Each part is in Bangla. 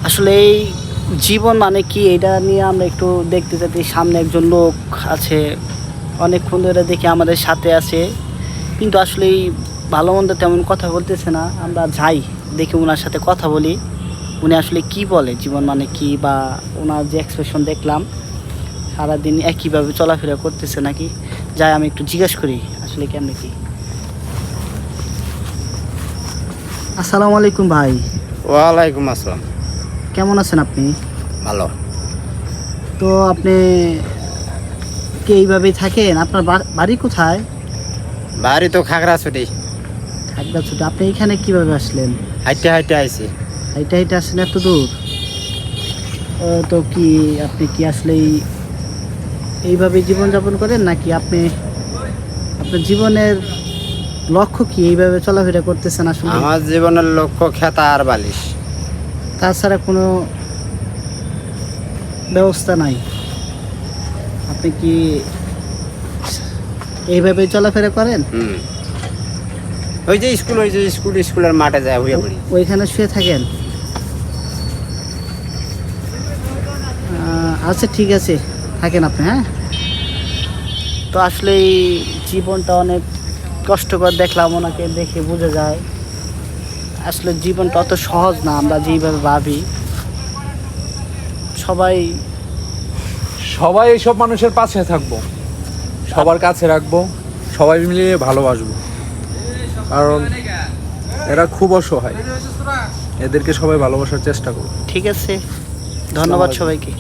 আসলে এই জীবন মানে কি এটা নিয়ে আমরা একটু দেখতে চাইছি। সামনে একজন লোক আছে, অনেকক্ষণ ধরে দেখি আমাদের সাথে আছে, কিন্তু আসলে এই ভালো মন্দ তেমন কথা বলতেছে না। আমরা যাই, দেখি ওনার সাথে কথা বলি, উনি আসলে কি বলে জীবন মানে কি, বা ওনার যে এক্সপ্রেশন দেখলাম সারাদিন একইভাবে চলাফেরা করতেছে নাকি। যাই, আমি একটু জিজ্ঞেস করি আসলে কেমন কি। আসসালামু আলাইকুম ভাই। ওয়ালাইকুম আসসালাম। কেমন আছেন আপনি? ভালো। তো আপনি কি এইভাবেই থাকেন? আপনার বাড়ি কোথায়? বাড়ি তো খাগড়াছড়ি। খাগড়াছড়ি। আপনি এখানে কিভাবে আসলেন? হাইটে হাইটে আইছি। হাইটে হাইটে আসছেন এত দূর? তো কি আপনি কি আসলে এইভাবে জীবনযাপন করেন, নাকি আপনি আপনার জীবনের লক্ষ্য কি এইভাবে চলাফেরা করতেছেন আসলে? আমার জীবনের লক্ষ্য খেতা আর বালিশ, তাছাড়া কোনো ব্যবস্থা নাই? আপনি কি এইভাবে চলাফেরা করেন? ওই যে স্কুলের মাঠে যায় হইয়া পড়ি। ওইখানে শুয়ে থাকেন? আচ্ছা, ঠিক আছে, থাকেন আপনি। হ্যাঁ, তো আসলে এই জীবনটা অনেক কষ্টকর দেখলাম, ওনাকে দেখে বোঝা যায় আসলে জীবনটা অত সহজ না আমরা যেইভাবে ভাবি। সবাই সবাই এইসব মানুষের পাশে থাকবো, সবার কাছে রাখবো, সবাই মিলিয়ে ভালোবাসবো, কারণ এরা খুব অসহায়। এদেরকে সবাই ভালোবাসার চেষ্টা করবো। ঠিক আছে, ধন্যবাদ সবাইকে।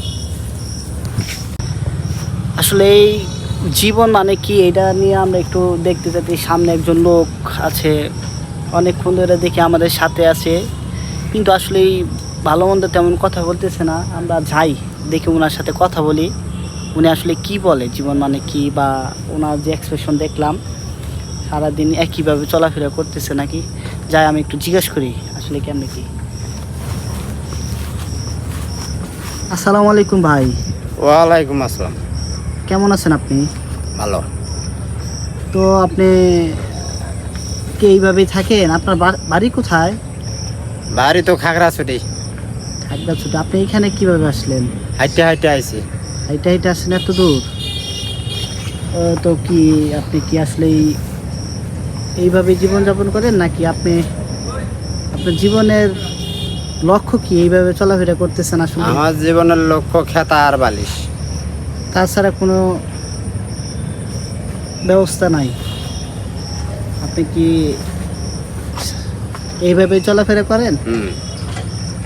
আসলে এই জীবন মানে কি এটা নিয়ে আমরা একটু দেখতে চাইছি। সামনে একজন লোক আছে, অনেকক্ষণ ধরে দেখি আমাদের সাথে আছে, কিন্তু আসলে এই ভালো মন্দ তেমন কথা বলতেছে না। আমরা যাই, দেখি ওনার সাথে কথা বলি, উনি আসলে কি বলে জীবন মানে কি, বা ওনার যে এক্সপ্রেশন দেখলাম সারাদিন একইভাবে চলাফেরা করতেছে নাকি। যাই, আমি একটু জিজ্ঞেস করি আসলে কেমন কি। আসসালামু আলাইকুম ভাই। ওয়ালাইকুম আসসালাম। কেমন আছেন আপনি? ভালো। তো আপনি কি এইভাবেই থাকেন? আপনার বাড়ি কোথায়? বাড়ি তো খাগড়াছড়ি। খাগড়াছড়ি। আপনি এখানে কিভাবে আসলেন? হাইটে হাইটে আইছি। হাইটে হাইটে আসছেন এত দূর? তো কি আপনি কি আসলে এইভাবে জীবনযাপন করেন, নাকি আপনি আপনার জীবনের লক্ষ্য কি এইভাবে চলাফেরা করতেছেন আসলে? আমার জীবনের লক্ষ্য খেতা আর বালিশ, তাছাড়া কোনো ব্যবস্থা নাই? আপনি কি এইভাবে চলাফেরা করেন?